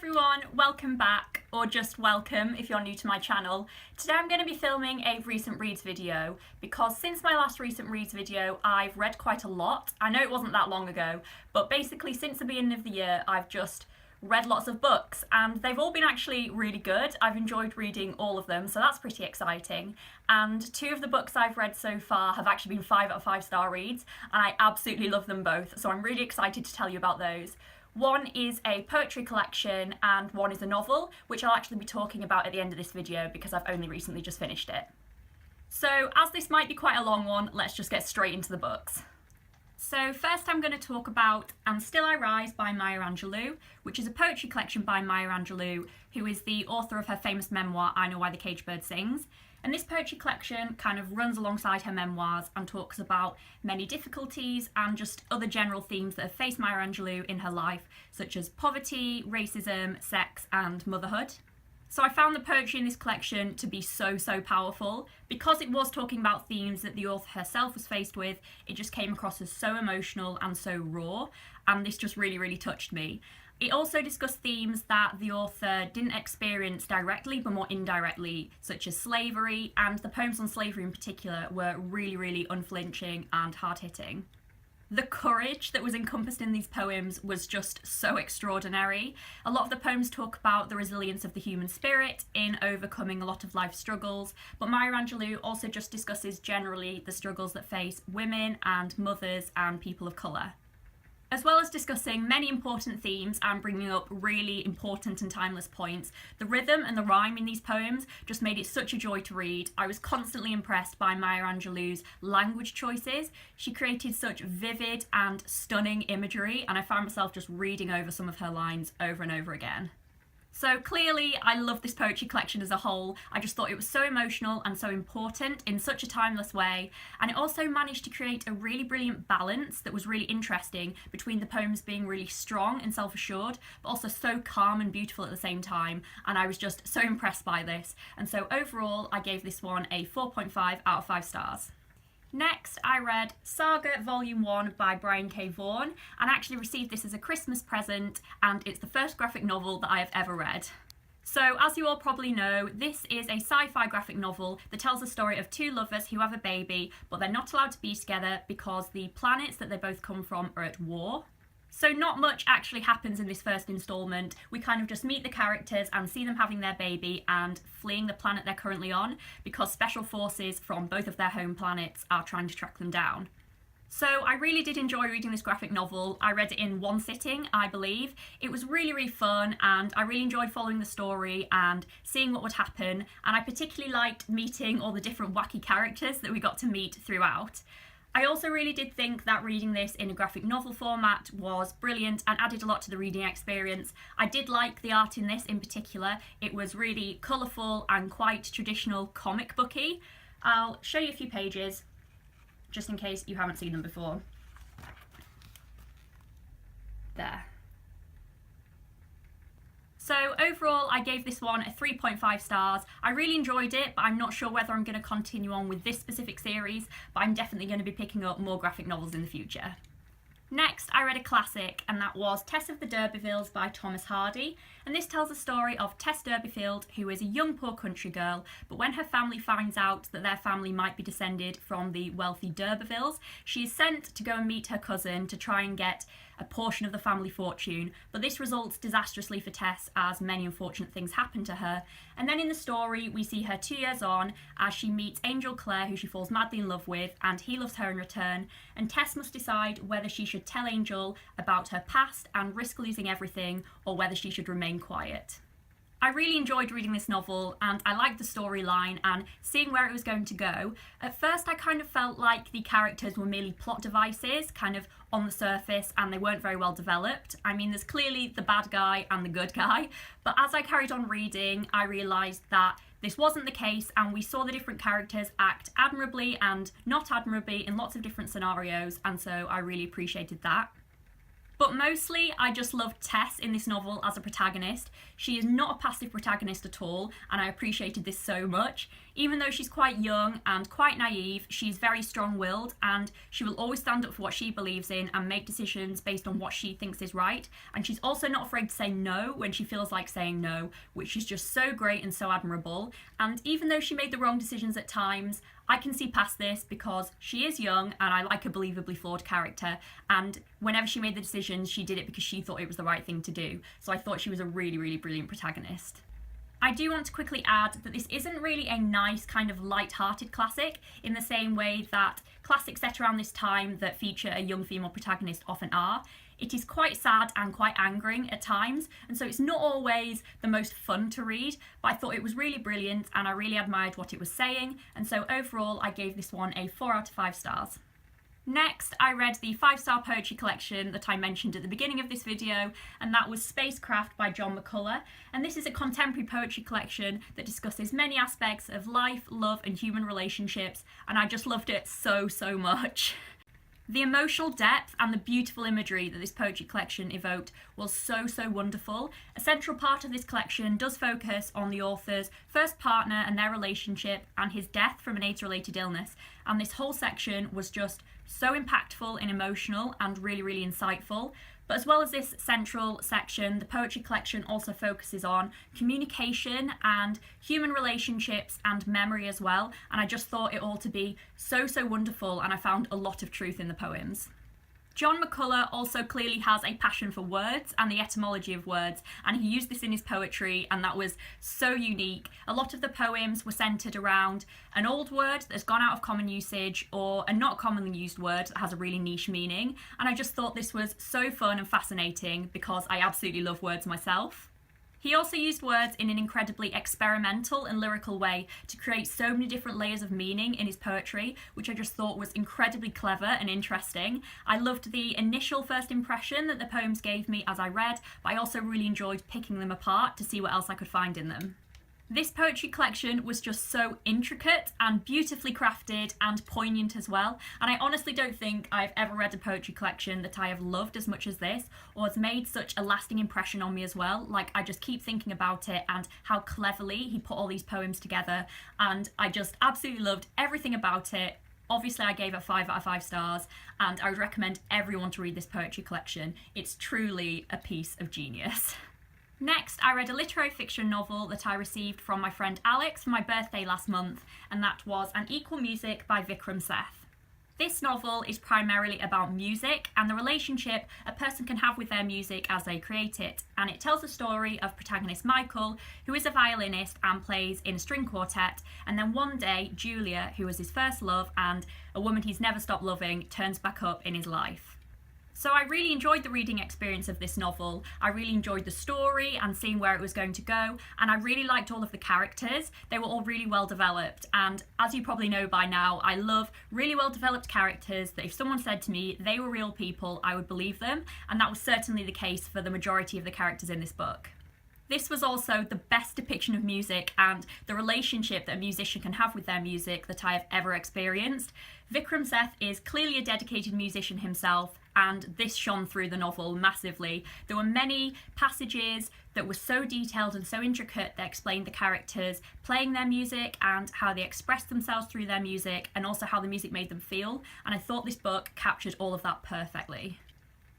everyone, welcome back, or just welcome if you're new to my channel. Today I'm going to be filming a recent reads video because since my last recent reads video I've read quite a lot. I know it wasn't that long ago, but basically since the beginning of the year I've just read lots of books and they've all been actually really good. I've enjoyed reading all of them, so that's pretty exciting. And two of the books I've read so far have actually been 5 out of 5 star reads and I absolutely love them both, so I'm really excited to tell you about those. One is a poetry collection and one is a novel, which I'll actually be talking about at the end of this video because I've only recently just finished it. So as this might be quite a long one, let's just get straight into the books. So first I'm going to talk about And Still I Rise by Maya Angelou, which is a poetry collection by Maya Angelou, who is the author of her famous memoir, I Know Why the Caged Bird Sings. And this poetry collection kind of runs alongside her memoirs and talks about many difficulties and just other general themes that have faced Maya Angelou in her life, such as poverty, racism, sex, and motherhood. So I found the poetry in this collection to be so powerful. Because it was talking about themes that the author herself was faced with, it just came across as so emotional and so raw, and this just really touched me. It also discussed themes that the author didn't experience directly but more indirectly, such as slavery, and the poems on slavery in particular were really unflinching and hard-hitting. The courage that was encompassed in these poems was just so extraordinary. A lot of the poems talk about the resilience of the human spirit in overcoming a lot of life struggles, but Maya Angelou also just discusses generally the struggles that face women and mothers and people of colour. As well as discussing many important themes and bringing up really important and timeless points, the rhythm and the rhyme in these poems just made it such a joy to read. I was constantly impressed by Maya Angelou's language choices. She created such vivid and stunning imagery, and I found myself just reading over some of her lines over and over again. So clearly I love this poetry collection as a whole. I just thought it was so emotional and so important in such a timeless way, and it also managed to create a really brilliant balance that was really interesting between the poems being really strong and self-assured but also so calm and beautiful at the same time, and I was just so impressed by this, and so overall I gave this one a 4.5 out of 5 stars. Next, I read Saga Volume 1 by Brian K. Vaughan, and actually received this as a Christmas present, and it's the first graphic novel that I have ever read. So, as you all probably know, this is a sci-fi graphic novel that tells the story of two lovers who have a baby, but they're not allowed to be together because the planets that they both come from are at war. So not much actually happens in this first instalment. We kind of just meet the characters and see them having their baby and fleeing the planet they're currently on because special forces from both of their home planets are trying to track them down. So I really did enjoy reading this graphic novel. I read it in one sitting, I believe. It was really fun, and I really enjoyed following the story and seeing what would happen, and I particularly liked meeting all the different wacky characters that we got to meet throughout. I also really did think that reading this in a graphic novel format was brilliant and added a lot to the reading experience. I did like the art in this in particular. It was really colourful and quite traditional comic booky. I'll show you a few pages just in case you haven't seen them before. There. So overall, I gave this one a 3.5 stars. I really enjoyed it, but I'm not sure whether I'm going to continue on with this specific series, but I'm definitely going to be picking up more graphic novels in the future. Next, I read a classic, and that was Tess of the Durbervilles by Thomas Hardy, and this tells the story of Tess Durberfield, who is a young poor country girl, but when her family finds out that their family might be descended from the wealthy Durbervilles, she is sent to go and meet her cousin to try and get a portion of the family fortune, but this results disastrously for Tess as many unfortunate things happen to her. And then in the story we see her 2 years on as she meets Angel Clare, who she falls madly in love with, and he loves her in return, and Tess must decide whether she should tell Angel about her past and risk losing everything, or whether she should remain quiet. I really enjoyed reading this novel and I liked the storyline and seeing where it was going to go. At first I kind of felt like the characters were merely plot devices, kind of on the surface, and they weren't very well developed. I mean, there's clearly the bad guy and the good guy, but as I carried on reading I realised that this wasn't the case, and we saw the different characters act admirably and not admirably in lots of different scenarios, and so I really appreciated that. But mostly, I just loved Tess in this novel as a protagonist. She is not a passive protagonist at all, and I appreciated this so much. Even though she's quite young and quite naive, she's very strong-willed and she will always stand up for what she believes in and make decisions based on what she thinks is right. And she's also not afraid to say no when she feels like saying no, which is just so great and so admirable. And even though she made the wrong decisions at times, I can see past this because she is young and I like a believably flawed character, and whenever she made the decisions, she did it because she thought it was the right thing to do. So I thought she was a really, really brilliant protagonist. I do want to quickly add that this isn't really a nice kind of light-hearted classic in the same way that classics set around this time that feature a young female protagonist often are. It is quite sad and quite angering at times, and so it's not always the most fun to read, but I thought it was really brilliant and I really admired what it was saying, and so overall I gave this one a 4 out of 5 stars. Next, I read the 5-star poetry collection that I mentioned at the beginning of this video, and that was Spacecraft by John McCullough. And this is a contemporary poetry collection that discusses many aspects of life, love and human relationships, and I just loved it so much. The emotional depth and the beautiful imagery that this poetry collection evoked was so wonderful. A central part of this collection does focus on the author's first partner and their relationship and his death from an AIDS-related illness, and this whole section was just so impactful and emotional and really insightful. But as well as this central section, the poetry collection also focuses on communication and human relationships and memory as well, and I just thought it all to be so wonderful, and I found a lot of truth in the poems. John McCullough also clearly has a passion for words and the etymology of words, and he used this in his poetry, and that was so unique. A lot of the poems were centred around an old word that has gone out of common usage or a not commonly used word that has a really niche meaning, and I just thought this was so fun and fascinating because I absolutely love words myself. He also used words in an incredibly experimental and lyrical way to create so many different layers of meaning in his poetry, which I just thought was incredibly clever and interesting. I loved the initial first impression that the poems gave me as I read, but I also really enjoyed picking them apart to see what else I could find in them. This poetry collection was just so intricate and beautifully crafted and poignant as well, and I honestly don't think I've ever read a poetry collection that I have loved as much as this, or has made such a lasting impression on me as well. Like, I just keep thinking about it and how cleverly he put all these poems together, and I just absolutely loved everything about it. Obviously I gave it 5 out of 5 stars, and I would recommend everyone to read this poetry collection. It's truly a piece of genius. Next, I read a literary fiction novel that I received from my friend Alex for my birthday last month, and that was An Equal Music by Vikram Seth. This novel is primarily about music and the relationship a person can have with their music as they create it, and it tells the story of protagonist Michael, who is a violinist and plays in a string quartet, and then one day Julia, who was his first love and a woman he's never stopped loving, turns back up in his life. So I really enjoyed the reading experience of this novel. I really enjoyed the story and seeing where it was going to go, and I really liked all of the characters. They were all really well developed, and as you probably know by now, I love really well developed characters that if someone said to me they were real people, I would believe them, and that was certainly the case for the majority of the characters in this book. This was also the best depiction of music and the relationship that a musician can have with their music that I have ever experienced. Vikram Seth is clearly a dedicated musician himself, and this shone through the novel massively. There were many passages that were so detailed and so intricate that explained the characters playing their music and how they expressed themselves through their music, and also how the music made them feel, and I thought this book captured all of that perfectly.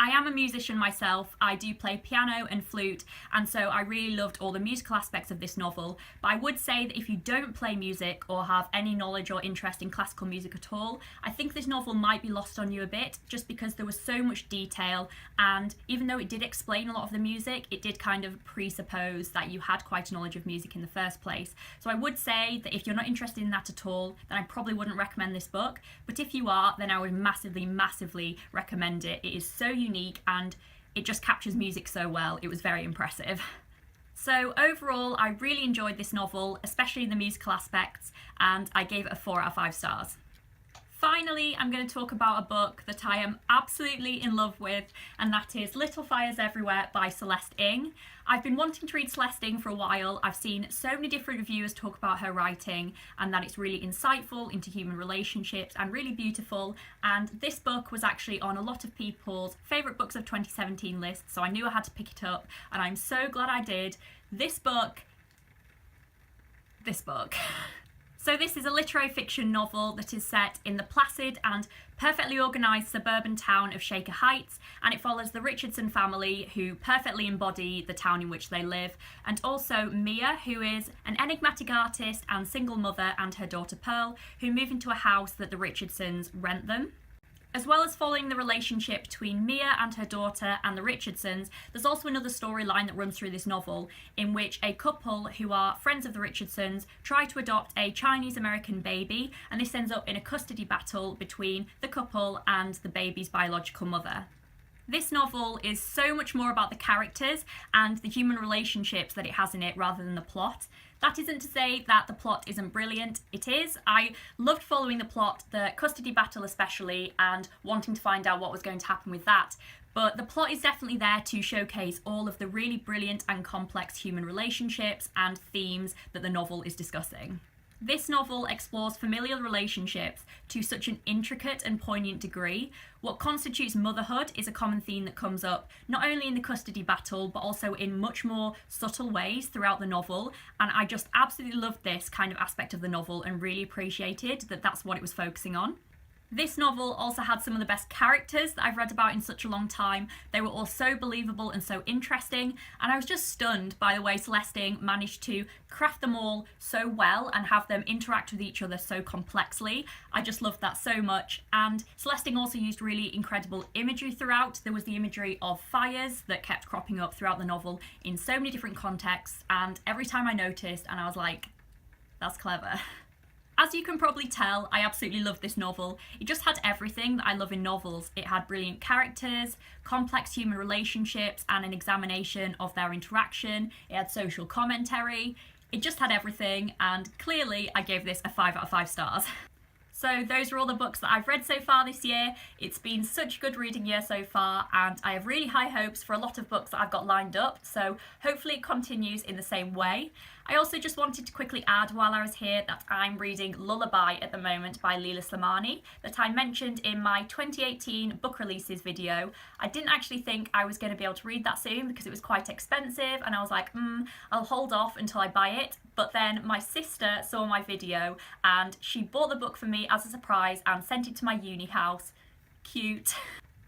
I am a musician myself. I do play piano and flute, and so I really loved all the musical aspects of this novel, but I would say that if you don't play music or have any knowledge or interest in classical music at all, I think this novel might be lost on you a bit, just because there was so much detail, and even though it did explain a lot of the music, it did kind of presuppose that you had quite a knowledge of music in the first place. So I would say that if you're not interested in that at all, then I probably wouldn't recommend this book, but if you are, then I would massively recommend it. It is so unique and it just captures music so well. It was very impressive. So overall, I really enjoyed this novel, especially the musical aspects, and I gave it a 4 out of 5 stars. Finally, I'm going to talk about a book that I am absolutely in love with, and that is Little Fires Everywhere by Celeste Ng. I've been wanting to read Celeste Ng for a while. I've seen so many different reviewers talk about her writing and that it's really insightful into human relationships and really beautiful, and this book was actually on a lot of people's favourite books of 2017 lists, so I knew I had to pick it up, and I'm so glad I did. This book. So this is a literary fiction novel that is set in the placid and perfectly organised suburban town of Shaker Heights, and it follows the Richardson family, who perfectly embody the town in which they live, and also Mia, who is an enigmatic artist and single mother, and her daughter Pearl, who move into a house that the Richardsons rent them. As well as following the relationship between Mia and her daughter and the Richardsons, there's also another storyline that runs through this novel, in which a couple who are friends of the Richardsons try to adopt a Chinese-American baby, and this ends up in a custody battle between the couple and the baby's biological mother. This novel is so much more about the characters and the human relationships that it has in it rather than the plot. That isn't to say that the plot isn't brilliant. It is. I loved following the plot, the custody battle especially, and wanting to find out what was going to happen with that. But the plot is definitely there to showcase all of the really brilliant and complex human relationships and themes that the novel is discussing. This novel explores familial relationships to such an intricate and poignant degree. What constitutes motherhood is a common theme that comes up not only in the custody battle but also in much more subtle ways throughout the novel, and I just absolutely loved this kind of aspect of the novel and really appreciated that that's what it was focusing on. This novel also had some of the best characters that I've read about in such a long time. They were all so believable and so interesting, and I was just stunned by the way Celestine managed to craft them all so well and have them interact with each other so complexly. I just loved that so much, and Celestine also used really incredible imagery throughout. There was the imagery of fires that kept cropping up throughout the novel in so many different contexts, and every time I noticed and I was like, that's clever. As you can probably tell, I absolutely loved this novel. It just had everything that I love in novels. It had brilliant characters, complex human relationships, and an examination of their interaction. It had social commentary. It just had everything, and clearly I gave this a 5 out of 5 stars. So those are all the books that I've read so far this year. It's been such a good reading year so far, and I have really high hopes for a lot of books that I've got lined up, so hopefully it continues in the same way. I also just wanted to quickly add while I was here that I'm reading Lullaby at the moment by Leela Slimani that I mentioned in my 2018 book releases video. I didn't actually think I was going to be able to read that soon because it was quite expensive, and I was like, I'll hold off until I buy it. But then my sister saw my video and she bought the book for me as a surprise and sent it to my uni house. Cute.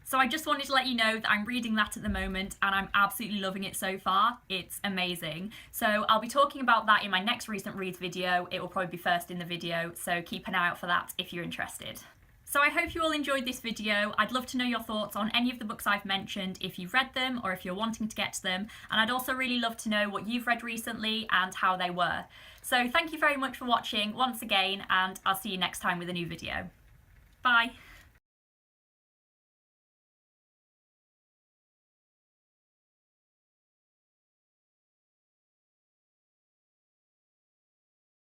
So I just wanted to let you know that I'm reading that at the moment and I'm absolutely loving it so far. It's amazing. So I'll be talking about that in my next recent reads video. It will probably be first in the video, so keep an eye out for that if you're interested. So I hope you all enjoyed this video. I'd love to know your thoughts on any of the books I've mentioned, if you've read them or if you're wanting to get to them. And I'd also really love to know what you've read recently and how they were. So thank you very much for watching once again, and I'll see you next time with a new video. Bye.